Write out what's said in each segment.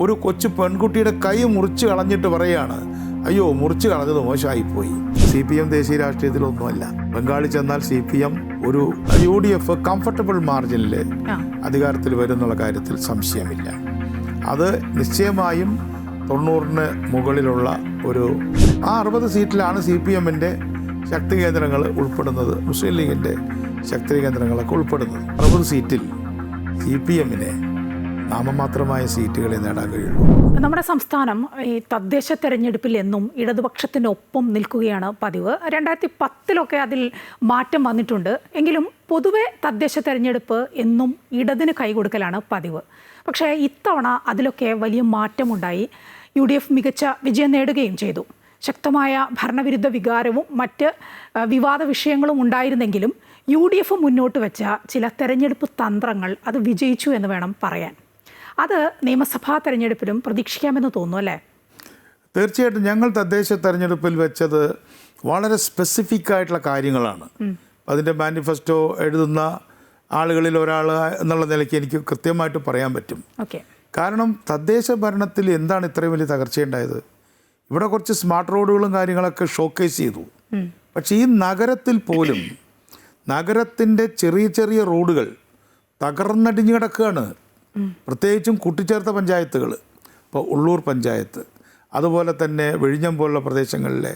ഒരു കൊച്ചു പെൺകുട്ടിയുടെ കൈ മുറിച്ച് കളഞ്ഞിട്ട് പറയുകയാണ്, അയ്യോ മുറിച്ച് കളഞ്ഞത് മോശമായിപ്പോയി. CPM ദേശീയ രാഷ്ട്രീയത്തിലൊന്നുമല്ല. ബംഗാളിൽ ചെന്നാൽ CPM ഒരു UDF കംഫർട്ടബിൾ മാർജിനിൽ അധികാരത്തിൽ വരുന്നുള്ള കാര്യത്തിൽ സംശയമില്ല. അത് നിശ്ചയമായും 90-ന് മുകളിലുള്ള ഒരു 60 സീറ്റിലാണ് CPM-ൻ്റെ ശക്തി കേന്ദ്രങ്ങൾ ഉൾപ്പെടുന്നത്, മുസ്ലിം ലീഗിൻ്റെ ശക്തി കേന്ദ്രങ്ങളൊക്കെ ഉൾപ്പെടുന്നത്. 60 സീറ്റിൽ CPM-നെ നാമമാത്രമായ സീറ്റുകളെ നേടാൻ കഴിയുള്ളൂ. നമ്മുടെ സംസ്ഥാനം ഈ തദ്ദേശ തെരഞ്ഞെടുപ്പിൽ എന്നും ഇടതുപക്ഷത്തിനൊപ്പം നിൽക്കുകയാണ് പതിവ്. 2010-ലൊക്കെ അതിൽ മാറ്റം വന്നിട്ടുണ്ട്. എങ്കിലും പൊതുവെ തദ്ദേശ തെരഞ്ഞെടുപ്പ് എന്നും ഇടതിന് കൈകൊടുക്കലാണ് പതിവ്. പക്ഷേ ഇത്തവണ അതിലൊക്കെ വലിയ മാറ്റമുണ്ടായി. UDF മികച്ച വിജയം നേടുകയും ചെയ്തു. ശക്തമായ ഭരണവിരുദ്ധ വികാരവും മറ്റ് വിവാദ വിഷയങ്ങളും ഉണ്ടായിരുന്നെങ്കിലും UDF മുന്നോട്ട് വെച്ച ചില തെരഞ്ഞെടുപ്പ് തന്ത്രങ്ങൾ അത് വിജയിച്ചു എന്ന് വേണം പറയാൻ. അത് നിയമസഭാ തെരഞ്ഞെടുപ്പിലും പ്രതീക്ഷിക്കാമെന്ന് തോന്നുന്നു, അല്ലേ? തീർച്ചയായിട്ടും ഞങ്ങൾ തദ്ദേശ തെരഞ്ഞെടുപ്പിൽ വെച്ചത് വളരെ സ്പെസിഫിക് ആയിട്ടുള്ള കാര്യങ്ങളാണ്. അതിൻ്റെ മാനിഫെസ്റ്റോ എഴുതുന്ന ആളുകളിൽ ഒരാൾ എന്നുള്ള നിലയ്ക്ക് എനിക്ക് കൃത്യമായിട്ട് പറയാൻ പറ്റും. കാരണം തദ്ദേശ ഭരണത്തിൽ എന്താണ് ഇത്രയും വലിയ തകർച്ചയുണ്ടായത്? ഇവിടെ കുറച്ച് സ്മാർട്ട് റോഡുകളും കാര്യങ്ങളൊക്കെ ഷോക്കേസ് ചെയ്തു. പക്ഷേ ഈ നഗരത്തിൽ പോലും നഗരത്തിൻ്റെ ചെറിയ ചെറിയ റോഡുകൾ തകർന്നടിഞ്ഞു കിടക്കുകയാണ്. പ്രത്യേകിച്ചും കൂട്ടിച്ചേർത്ത പഞ്ചായത്തുകൾ, ഇപ്പോൾ ഉള്ളൂർ പഞ്ചായത്ത്, അതുപോലെ തന്നെ വിഴിഞ്ഞം പോലുള്ള പ്രദേശങ്ങളിലെ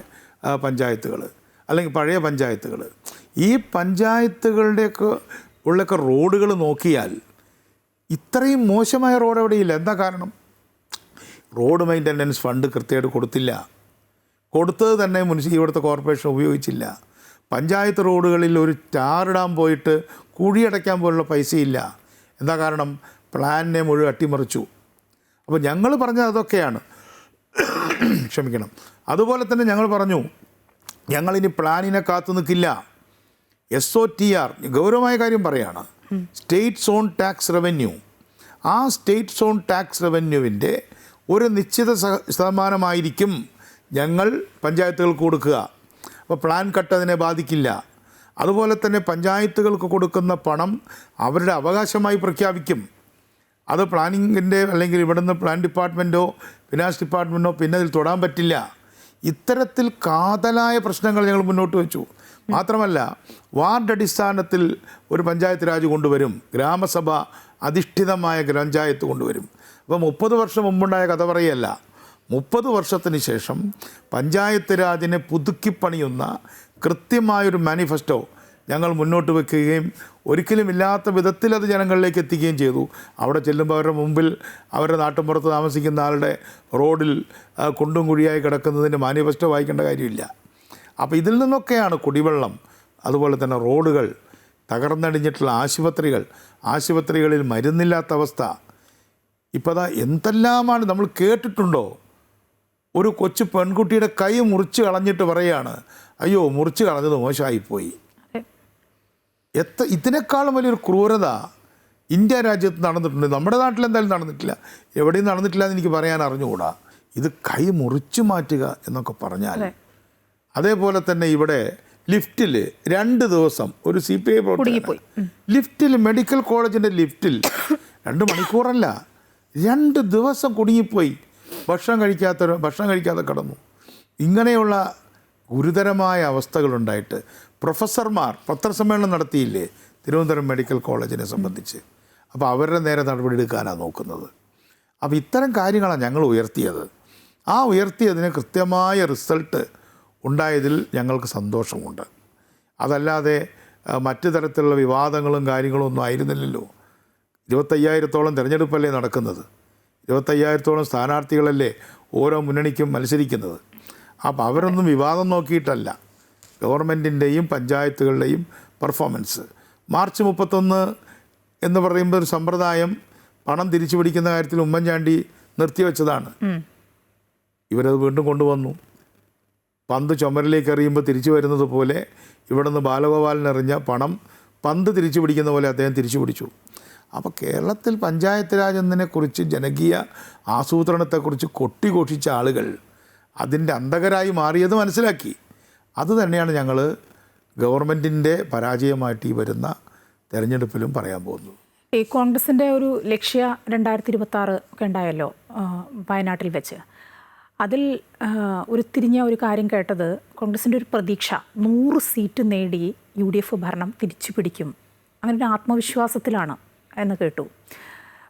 പഞ്ചായത്തുകൾ, അല്ലെങ്കിൽ പഴയ പഞ്ചായത്തുകൾ, ഈ പഞ്ചായത്തുകളുടെയൊക്കെ ഉള്ളൊക്കെ റോഡുകൾ നോക്കിയാൽ ഇത്രയും മോശമായ റോഡ് എവിടെയില്ല. എന്താ കാരണം? റോഡ് മെയിൻ്റനൻസ് ഫണ്ട് കൃത്യമായിട്ട് കൊടുത്തില്ല. കൊടുത്തത് തന്നെ ഇവിടുത്തെ കോർപ്പറേഷൻ ഉപയോഗിച്ചില്ല. പഞ്ചായത്ത് റോഡുകളിൽ ഒരു ടാറിടാൻ പോയിട്ട് കുഴിയടയ്ക്കാൻ പോലുള്ള പൈസയില്ല. എന്താ കാരണം? പ്ലാനിനെ മുഴുവൻ അട്ടിമറിച്ചു. അപ്പോൾ ഞങ്ങൾ പറഞ്ഞത് അതൊക്കെയാണ്. ക്ഷമിക്കണം. അതുപോലെ തന്നെ ഞങ്ങൾ പറഞ്ഞു, ഞങ്ങളിനി പ്ലാനിനെ കാത്തു നിൽക്കില്ല. SOTR ഗൗരവമായ കാര്യം പറയുകയാണ്, സ്റ്റേറ്റ് സോൺ ടാക്സ് റവന്യൂ. ആ സ്റ്റേറ്റ് സോൺ ടാക്സ് റവന്യൂവിൻ്റെ ഒരു നിശ്ചിത ശതമാനമായിരിക്കും ഞങ്ങൾ പഞ്ചായത്തുകൾക്ക് കൊടുക്കുക. അപ്പോൾ പ്ലാൻ കട്ട് അതിനെ ബാധിക്കില്ല. അതുപോലെ തന്നെ പഞ്ചായത്തുകൾക്ക് കൊടുക്കുന്ന പണം അവരുടെ അവകാശമായി പ്രഖ്യാപിക്കും. അത് പ്ലാനിങ്ങിൻ്റെ അല്ലെങ്കിൽ ഇവിടുന്ന് പ്ലാൻ ഡിപ്പാർട്ട്മെൻറ്റോ ഫിനാൻസ് ഡിപ്പാർട്ട്മെൻറ്റോ പിന്നെ അതിൽ തൊടാൻ പറ്റില്ല. ഇത്തരത്തിൽ കാതലായ പ്രശ്നങ്ങൾ ഞങ്ങൾ മുന്നോട്ട് വെച്ചു. മാത്രമല്ല, വാർഡ് അടിസ്ഥാനത്തിൽ ഒരു പഞ്ചായത്ത് രാജ് കൊണ്ടുവരും, ഗ്രാമസഭ അധിഷ്ഠിതമായ പഞ്ചായത്ത് കൊണ്ടുവരും. അപ്പോൾ 30 വർഷം മുമ്പുണ്ടായ കഥ പറയല്ല. 30 വർഷത്തിന് ശേഷം പഞ്ചായത്ത് രാജിനെ പുതുക്കിപ്പണിയുന്ന കൃത്യമായൊരു മാനിഫെസ്റ്റോ ഞങ്ങൾ മുന്നോട്ട് വയ്ക്കുകയും ഒരിക്കലും ഇല്ലാത്ത വിധത്തിൽ അത് ജനങ്ങളിലേക്ക് എത്തിക്കുകയും ചെയ്തു. അവിടെ ചെല്ലുമ്പോൾ അവരുടെ മുമ്പിൽ അവരുടെ നാട്ടിൻപുറത്ത് താമസിക്കുന്ന ആളുടെ റോഡിൽ കുണ്ടും കുഴിയായി കിടക്കുന്നതിൻ്റെ മാനിഫെസ്റ്റോ വായിക്കേണ്ട കാര്യമില്ല. അപ്പോൾ ഇതിൽ നിന്നൊക്കെയാണ് കുടിവെള്ളം, അതുപോലെ തന്നെ റോഡുകൾ, തകർന്നടിഞ്ഞിട്ടുള്ള ആശുപത്രികളിൽ മരുന്നില്ലാത്ത അവസ്ഥ. ഇപ്പോൾ അതാ എന്തെല്ലാമാണ് നമ്മൾ കേട്ടിട്ടുണ്ടോ? ഒരു കൊച്ചു പെൺകുട്ടിയുടെ കൈ മുറിച്ച് കളഞ്ഞിട്ട് പറയുകയാണ്, അയ്യോ മുറിച്ച് കളഞ്ഞത് മോശമായിപ്പോയി. ഇതിനേക്കാളും വലിയൊരു ക്രൂരത ഇന്ത്യ രാജ്യത്ത് നടന്നിട്ടുണ്ട്. നമ്മുടെ നാട്ടിൽ എന്തായാലും നടന്നിട്ടില്ല, എവിടെയും നടന്നിട്ടില്ല എന്ന് എനിക്ക് പറയാൻ അറിഞ്ഞുകൂടാ. ഇത് കൈ മുറിച്ചു മാറ്റുക എന്നൊക്കെ പറഞ്ഞാൽ, അതേപോലെ തന്നെ ഇവിടെ ലിഫ്റ്റിൽ 2 ദിവസം ഒരു CPI പ്രവർത്തകൻ ലിഫ്റ്റിൽ, മെഡിക്കൽ കോളേജിൻ്റെ ലിഫ്റ്റിൽ 2 മണിക്കൂറല്ല 2 ദിവസം കുടുങ്ങിപ്പോയി. ഭക്ഷണം കഴിക്കാതെ കിടന്നു. ഇങ്ങനെയുള്ള ഗുരുതരമായ അവസ്ഥകളുണ്ടായിട്ട് പ്രൊഫസർമാർ പത്രസമ്മേളനം നടത്തിയില്ലേ തിരുവനന്തപുരം മെഡിക്കൽ കോളേജിനെ സംബന്ധിച്ച്. അപ്പോൾ അവരുടെ നേരെ നടപടിയെടുക്കാനാണ് നോക്കുന്നത്. അപ്പോൾ ഇത്തരം കാര്യങ്ങളാണ് ഞങ്ങൾ ഉയർത്തിയത്. ആ ഉയർത്തിയതിന് കൃത്യമായ റിസൾട്ട് ഉണ്ടായതിൽ ഞങ്ങൾക്ക് സന്തോഷമുണ്ട്. അതല്ലാതെ മറ്റു തരത്തിലുള്ള വിവാദങ്ങളും കാര്യങ്ങളും ഒന്നും ആയിരുന്നില്ലല്ലോ. 25,000-ഓളം തിരഞ്ഞെടുപ്പല്ലേ നടക്കുന്നത്. 25,000-ഓളം സ്ഥാനാർത്ഥികളല്ലേ ഓരോ മുന്നണിക്കും മത്സരിക്കുന്നത്. അപ്പോൾ അവരൊന്നും വിവാദം നോക്കിയിട്ടല്ല, ഗവൺമെൻറ്റിൻ്റെയും പഞ്ചായത്തുകളുടെയും പെർഫോമൻസ്. മാർച്ച് 31 എന്ന് പറയുമ്പോൾ ഒരു സമ്പ്രദായം പണം തിരിച്ചു പിടിക്കുന്ന കാര്യത്തിൽ ഉമ്മൻചാണ്ടി നിർത്തിവെച്ചതാണ്. ഇവരത് വീണ്ടും കൊണ്ടുവന്നു. പന്ത് ചുമരിലേക്ക് എറിയുമ്പോൾ തിരിച്ചു വരുന്നത് പോലെ ഇവിടെ നിന്ന് ബാലഗോപാലിനെറിഞ്ഞ പണം പന്ത് തിരിച്ചു പിടിക്കുന്ന പോലെ അദ്ദേഹം തിരിച്ചു പിടിച്ചു. അപ്പോൾ കേരളത്തിൽ പഞ്ചായത്ത് രാജ് എന്നതിനെക്കുറിച്ച്, ജനകീയ ആസൂത്രണത്തെക്കുറിച്ച് കൊട്ടിഘോഷിച്ച ആളുകൾ അതിൻ്റെ അന്തകരായി മാറിയത് മനസ്സിലാക്കി. അത് തന്നെയാണ് ഞങ്ങൾ ഗവൺമെൻറ്റിൻ്റെ പരാജയമായിട്ട് ഈ വരുന്ന തെരഞ്ഞെടുപ്പിലും പറയാൻ പോകുന്നത്. ഈ കോൺഗ്രസിൻ്റെ ഒരു ലക്ഷ്യ 2026 ഒക്കെ ഉണ്ടായല്ലോ വയനാട്ടിൽ വെച്ച്. അതിൽ ഉരുത്തിരിഞ്ഞ ഒരു കാര്യം കേട്ടത്, കോൺഗ്രസിൻ്റെ ഒരു പ്രതീക്ഷ 100 സീറ്റ് നേടി UDF ഭരണം തിരിച്ചു പിടിക്കും, അങ്ങനെ ഒരു ആത്മവിശ്വാസത്തിലാണ് എന്ന് കേട്ടു.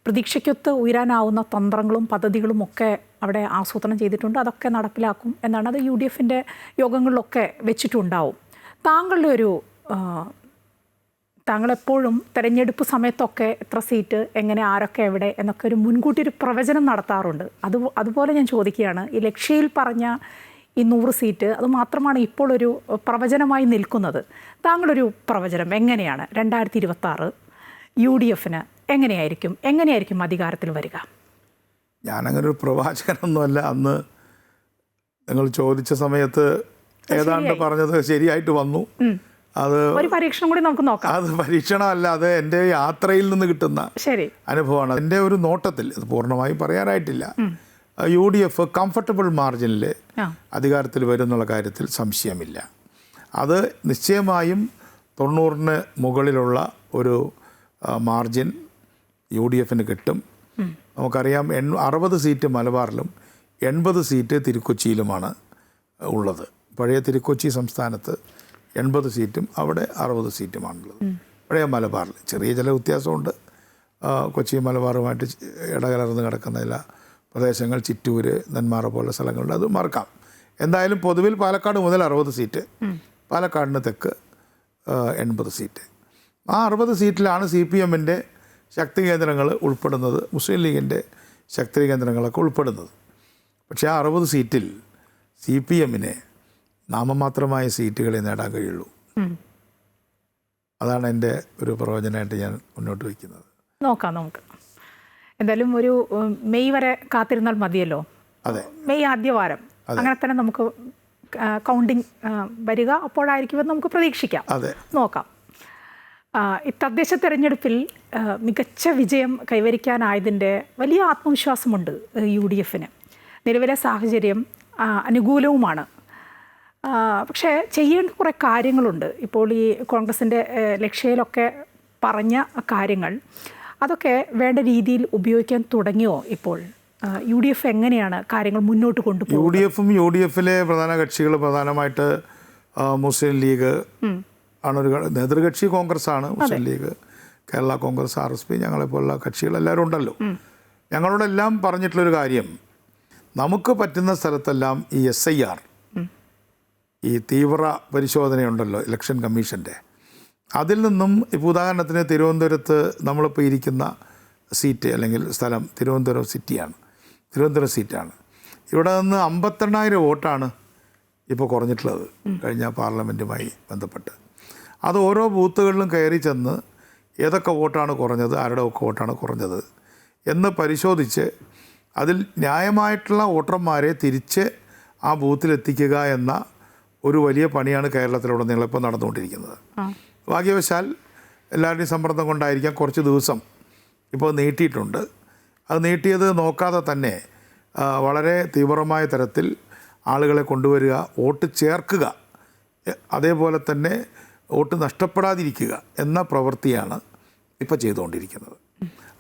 പ്രതീക്ഷയ്ക്കൊത്ത് ഉയരാനാവുന്ന തന്ത്രങ്ങളും പദ്ധതികളും ഒക്കെ അവിടെ ആസൂത്രണം ചെയ്തിട്ടുണ്ട്, അതൊക്കെ നടപ്പിലാക്കും എന്നാണ്. അത് UDFൻ്റെ യോഗങ്ങളിലൊക്കെ വെച്ചിട്ടുണ്ടാവും. താങ്കളുടെ ഒരു താങ്കളെപ്പോഴും തെരഞ്ഞെടുപ്പ് സമയത്തൊക്കെ എത്ര സീറ്റ്, എങ്ങനെ, ആരൊക്കെ, എവിടെ എന്നൊക്കെ ഒരു മുൻകൂട്ടി ഒരു പ്രവചനം നടത്താറുണ്ട്. അതുപോലെ ഞാൻ ചോദിക്കുകയാണ്, ഈ ലക്ഷ്യയിൽ പറഞ്ഞ ഈ 100 സീറ്റ് അത് മാത്രമാണ് ഇപ്പോൾ ഒരു പ്രവചനമായി നിൽക്കുന്നത്. താങ്കളൊരു പ്രവചനം എങ്ങനെയാണ് 2026 UDFന് എങ്ങനെയായിരിക്കും അധികാരത്തിൽ വരിക? ഞാനങ്ങനെ ഒരു പ്രവാചകനൊന്നുമല്ല. അന്ന് നിങ്ങൾ ചോദിച്ച സമയത്ത് ഏതാണ്ട് പറഞ്ഞത് ശരിയായിട്ട് വന്നു. അത് ഒരു പരീക്ഷണം കൂടി നമുക്ക് നോക്കാം. അത് പരീക്ഷണമല്ല, അത് എൻ്റെ യാത്രയിൽ നിന്ന് കിട്ടുന്ന അനുഭവമാണ്. എൻ്റെ ഒരു നോട്ടത്തിൽ, ഇത് പൂർണ്ണമായും പറയാനായിട്ടില്ല, UDF കംഫർട്ടബിൾ മാർജിനിൽ അധികാരത്തിൽ വരുന്നുള്ള കാര്യത്തിൽ സംശയമില്ല. അത് നിശ്ചയമായും 90-ന് മുകളിലുള്ള ഒരു മാർജിൻ UDFന് കിട്ടും. നമുക്കറിയാം 60 സീറ്റ് മലബാറിലും 80 സീറ്റ് തിരുക്കൊച്ചിയിലുമാണ് ഉള്ളത്. പഴയ തിരുക്കൊച്ചി സംസ്ഥാനത്ത് 80 സീറ്റും അവിടെ 60 സീറ്റുമാണുള്ളത്. പഴയ മലബാറിൽ ചെറിയ ചില വ്യത്യാസമുണ്ട്. കൊച്ചി മലബാറുമായിട്ട് ഇടകലർന്ന് കിടക്കുന്ന ചില പ്രദേശങ്ങൾ, ചിറ്റൂർ, നെന്മാറ പോലുള്ള സ്ഥലങ്ങളുണ്ട്, അത് മറക്കാം. എന്തായാലും പൊതുവിൽ പാലക്കാട് മുതൽ 60 സീറ്റ്, പാലക്കാടിന് തെക്ക് 80 സീറ്റ്. ആ 60 സീറ്റിലാണ് CPMൻ്റെ ശക്തി കേന്ദ്രങ്ങൾ ഉൾപ്പെടുന്നത്, മുസ്ലിം ലീഗിൻ്റെ ശക്തി കേന്ദ്രങ്ങളൊക്കെ ഉൾപ്പെടുന്നത്. പക്ഷേ ആ 60 സീറ്റിൽ CPMന് നാമമാത്രമായ സീറ്റുകളെ നേടാൻ കഴിയുള്ളൂ. അതാണ് എൻ്റെ ഒരു പ്രവചനമായിട്ട് ഞാൻ മുന്നോട്ട് വയ്ക്കുന്നത്. നോക്കാം നമുക്ക്. എന്തായാലും ഒരു മെയ് വരെ കാത്തിരുന്നാൽ മതിയല്ലോ. അതെ, മെയ് ആദ്യവാരം അങ്ങനെ തന്നെ നമുക്ക് കൗണ്ടിങ് വരിക, അപ്പോഴായിരിക്കുമെന്ന് നമുക്ക് പ്രതീക്ഷിക്കാം. അതെ, നോക്കാം. ഈ തദ്ദേശ തെരഞ്ഞെടുപ്പിൽ മികച്ച വിജയം കൈവരിക്കാനായതിൻ്റെ വലിയ ആത്മവിശ്വാസമുണ്ട് UDFന്. നിലവിലെ സാഹചര്യം അനുകൂലവുമാണ്. പക്ഷേ ചെയ്യേണ്ട കുറേ കാര്യങ്ങളുണ്ട്. ഇപ്പോൾ ഈ കോൺഗ്രസിൻ്റെ ലക്ഷ്യയിലൊക്കെ പറഞ്ഞ കാര്യങ്ങൾ, അതൊക്കെ വേണ്ട രീതിയിൽ ഉപയോഗിക്കാൻ തുടങ്ങിയോ ഇപ്പോൾ? UDF എങ്ങനെയാണ് കാര്യങ്ങൾ മുന്നോട്ട് കൊണ്ടുപോകുന്നത്? UDFിലെ പ്രധാന കക്ഷികൾ പ്രധാനമായിട്ട് മുസ്ലിം ലീഗ് ആണൊരു നേതൃകക്ഷി, കോൺഗ്രസ് ആണ്, മുസ്ലിം ലീഗ്, കേരള കോൺഗ്രസ്, RSP, ഞങ്ങളെപ്പോലുള്ള കക്ഷികളെല്ലാവരും ഉണ്ടല്ലോ. ഞങ്ങളോടെല്ലാം പറഞ്ഞിട്ടുള്ളൊരു കാര്യം, നമുക്ക് പറ്റുന്ന സ്ഥലത്തെല്ലാം ഈ SIR, ഈ തീവ്ര പരിശോധനയുണ്ടല്ലോ ഇലക്ഷൻ കമ്മീഷൻ്റെ, അതിൽ നിന്നും ഇപ്പോൾ ഉദാഹരണത്തിന് തിരുവനന്തപുരത്ത് നമ്മളിപ്പോൾ ഇരിക്കുന്ന സീറ്റ് അല്ലെങ്കിൽ സ്ഥലം തിരുവനന്തപുരം സീറ്റാണ്. ഇവിടെ നിന്ന് 52,000 വോട്ടാണ് ഇപ്പോൾ കുറഞ്ഞിട്ടുള്ളത് കഴിഞ്ഞ പാർലമെൻറ്റുമായി ബന്ധപ്പെട്ട്. അത് ഓരോ ബൂത്തുകളിലും കയറി ചെന്ന് ഏതൊക്കെ വോട്ടാണ് കുറഞ്ഞത്, ആരുടെ ഒക്കെ വോട്ടാണ് കുറഞ്ഞത് എന്ന് പരിശോധിച്ച് അതിൽ ന്യായമായിട്ടുള്ള വോട്ടർമാരെ തിരിച്ച് ആ ബൂത്തിലെത്തിക്കുക എന്ന ഒരു വലിയ പണിയാണ് കേരളത്തിലുടനീളം ഇപ്പോൾ നടന്നുകൊണ്ടിരിക്കുന്നത്. ഭാഗ്യവശാൽ എല്ലാവരുടെയും സമ്മർദ്ദം കൊണ്ടായിരിക്കാം കുറച്ച് ദിവസം ഇപ്പോൾ നീട്ടിയിട്ടുണ്ട്. അത് നീട്ടിയത് നോക്കാതെ തന്നെ വളരെ തീവ്രമായ തരത്തിൽ ആളുകളെ കൊണ്ടുവരിക, വോട്ട് ചേർക്കുക, അതേപോലെ തന്നെ വോട്ട് നഷ്ടപ്പെടാതിരിക്കുക എന്ന പ്രവൃത്തിയാണ് ഇപ്പോൾ ചെയ്തുകൊണ്ടിരിക്കുന്നത്.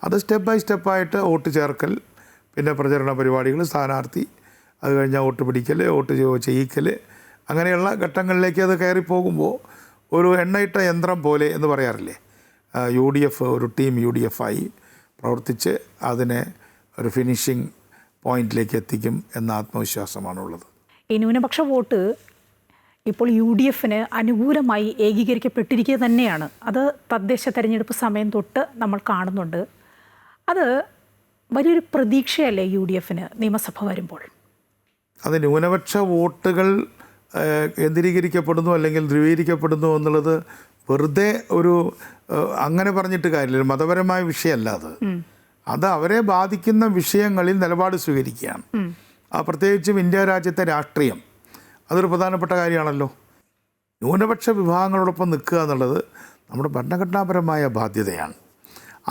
അത് സ്റ്റെപ്പ് ബൈ സ്റ്റെപ്പായിട്ട് വോട്ട് ചേർക്കൽ, പിന്നെ പ്രചരണ പരിപാടികൾ, സ്ഥാനാർത്ഥി, അത് കഴിഞ്ഞാൽ വോട്ട് പിടിക്കൽ, വോട്ട് ചെയ്യിക്കൽ, അങ്ങനെയുള്ള ഘട്ടങ്ങളിലേക്ക് അത് കയറിപ്പോകുമ്പോൾ ഒരു എണ്ണയിട്ട യന്ത്രം പോലെ എന്ന് പറയാറില്ലേ, UDF ഒരു ടീം UDF ആയി പ്രവർത്തിച്ച് അതിനെ ഒരു ഫിനിഷിംഗ് പോയിന്റിലേക്ക് എത്തിക്കും എന്ന ആത്മവിശ്വാസമാണുള്ളത്. ഈ ന്യൂനപക്ഷ വോട്ട് ഇപ്പോൾ UDFന് അനുകൂലമായി ഏകീകരിക്കപ്പെട്ടിരിക്കുക തന്നെയാണ്. അത് തദ്ദേശ തെരഞ്ഞെടുപ്പ് സമയം തൊട്ട് നമ്മൾ കാണുന്നുണ്ട്. അത് വലിയൊരു പ്രതീക്ഷയല്ലേ UDFന് നിയമസഭ വരുമ്പോൾ? അത് ന്യൂനപക്ഷ വോട്ടുകൾ കേന്ദ്രീകരിക്കപ്പെടുന്നു അല്ലെങ്കിൽ ധ്രുവീകരിക്കപ്പെടുന്നു എന്നുള്ളത് വെറുതെ ഒരു അങ്ങനെ പറഞ്ഞിട്ട് കാര്യമില്ല. മതപരമായ വിഷയമല്ല അത് അവരെ ബാധിക്കുന്ന വിഷയങ്ങളിൽ നിലപാട് സ്വീകരിക്കുകയാണ്. പ്രത്യേകിച്ചും ഇന്ത്യ രാജ്യത്തെ രാഷ്ട്രീയം അതൊരു പ്രധാനപ്പെട്ട കാര്യമാണല്ലോ. ന്യൂനപക്ഷ വിഭാഗങ്ങളോടൊപ്പം നിൽക്കുക എന്നുള്ളത് നമ്മുടെ ഭരണഘടനാപരമായ ബാധ്യതയാണ്.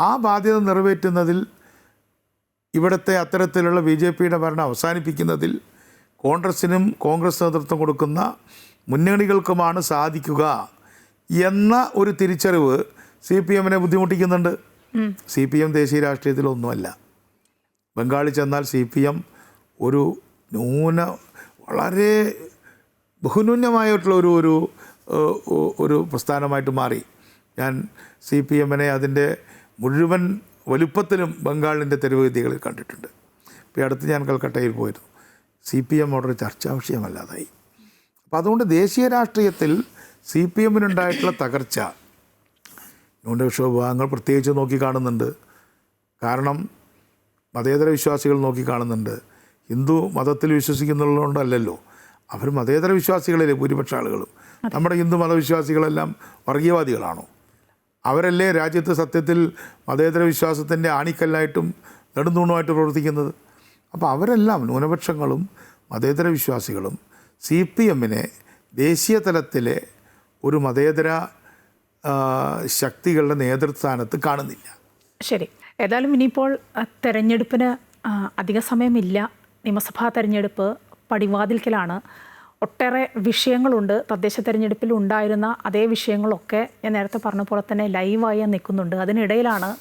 ആ ബാധ്യത നിറവേറ്റുന്നതിൽ, ഇവിടുത്തെ അത്തരത്തിലുള്ള BJPയുടെ ഭരണം അവസാനിപ്പിക്കുന്നതിൽ കോൺഗ്രസിനും കോൺഗ്രസ് നേതൃത്വം കൊടുക്കുന്ന മുന്നണികൾക്കുമാണ് സാധിക്കുക എന്ന ഒരു തിരിച്ചറിവ് CPMനെ ബുദ്ധിമുട്ടിക്കുന്നുണ്ട്. CPM ദേശീയ രാഷ്ട്രീയത്തിലൊന്നുമല്ല. ബംഗാളിൽ ചെന്നാൽ CPM ഒരു വളരെ ബഹുന്യൂനമായിട്ടുള്ള ഒരു പ്രസ്ഥാനമായിട്ട് മാറി. ഞാൻ CPMനെ അതിൻ്റെ മുഴുവൻ വലുപ്പത്തിലും ബംഗാളിൻ്റെ തെരുവുഗതികളിൽ കണ്ടിട്ടുണ്ട്. ഇപ്പോൾ അടുത്ത് ഞാൻ കൽക്കട്ടയിൽ പോയിരുന്നു. CPM അവിടെ ചർച്ചാ വിഷയമല്ലാതായി. അപ്പോൾ അതുകൊണ്ട് ദേശീയ രാഷ്ട്രീയത്തിൽ CPMനുണ്ടായിട്ടുള്ള തകർച്ച ന്യൂനപക്ഷ വിഭാഗങ്ങൾ പ്രത്യേകിച്ച് നോക്കിക്കാണുന്നുണ്ട്. കാരണം മതേതര വിശ്വാസികൾ നോക്കിക്കാണുന്നുണ്ട്. ഹിന്ദു മതത്തിൽ വിശ്വസിക്കുന്നുള്ളതുകൊണ്ടല്ലല്ലോ, അവർ മതേതര വിശ്വാസികളല്ലേ ഭൂരിപക്ഷ ആളുകളും. നമ്മുടെ ഹിന്ദു മതവിശ്വാസികളെല്ലാം വർഗീയവാദികളാണോ? അവരല്ലേ രാജ്യത്ത് സത്യത്തിൽ മതേതര വിശ്വാസത്തിൻ്റെ ആണിക്കല്ലായിട്ടും നെടുന്തൂണുമായിട്ട് പ്രവർത്തിക്കുന്നത്? അപ്പോൾ അവരെല്ലാം ന്യൂനപക്ഷങ്ങളും മതേതര വിശ്വാസികളും CPMനെ ദേശീയ തലത്തിലെ ഒരു മതേതര ശക്തികളുടെ നേതൃസ്ഥാനത്ത് കാണുന്നില്ല. ശരി, ഏതായാലും ഇനിയിപ്പോൾ തെരഞ്ഞെടുപ്പിന് അധിക സമയമില്ല. നിയമസഭാ തെരഞ്ഞെടുപ്പ് പടിവാതിൽക്കലാണ്. ഒട്ടേറെ വിഷയങ്ങളുണ്ട്. തദ്ദേശ തെരഞ്ഞെടുപ്പിൽ ഉണ്ടായിരുന്ന അതേ വിഷയങ്ങളൊക്കെ ഞാൻ നേരത്തെ പറഞ്ഞ പോലെ തന്നെ ലൈവായി നിൽക്കുന്നുണ്ട്. അതിനിടയിലാണ്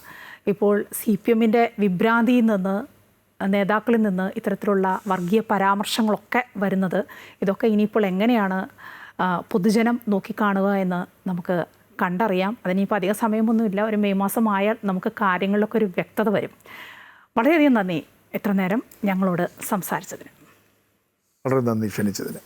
ഇപ്പോൾ CPMൻ്റെ വിഭ്രാന്തിയിൽ നിന്ന്, നേതാക്കളിൽ നിന്ന് ഇത്തരത്തിലുള്ള വർഗീയ പരാമർശങ്ങളൊക്കെ വരുന്നത്. ഇതൊക്കെ ഇനിയിപ്പോൾ എങ്ങനെയാണ് പൊതുജനം നോക്കിക്കാണുക എന്ന് നമുക്ക് കണ്ടറിയാം. അതിനിപ്പോൾ അധിക സമയമൊന്നുമില്ല. ഒരു മെയ് മാസം ആയാൽ നമുക്ക് കാര്യങ്ങളിലൊക്കെ ഒരു വ്യക്തത വരും. വളരെയധികം നന്ദി ഇത്ര നേരം ഞങ്ങളോട് സംസാരിച്ചതിന്. വളരെ നന്ദി ക്ഷണിച്ചതിന്.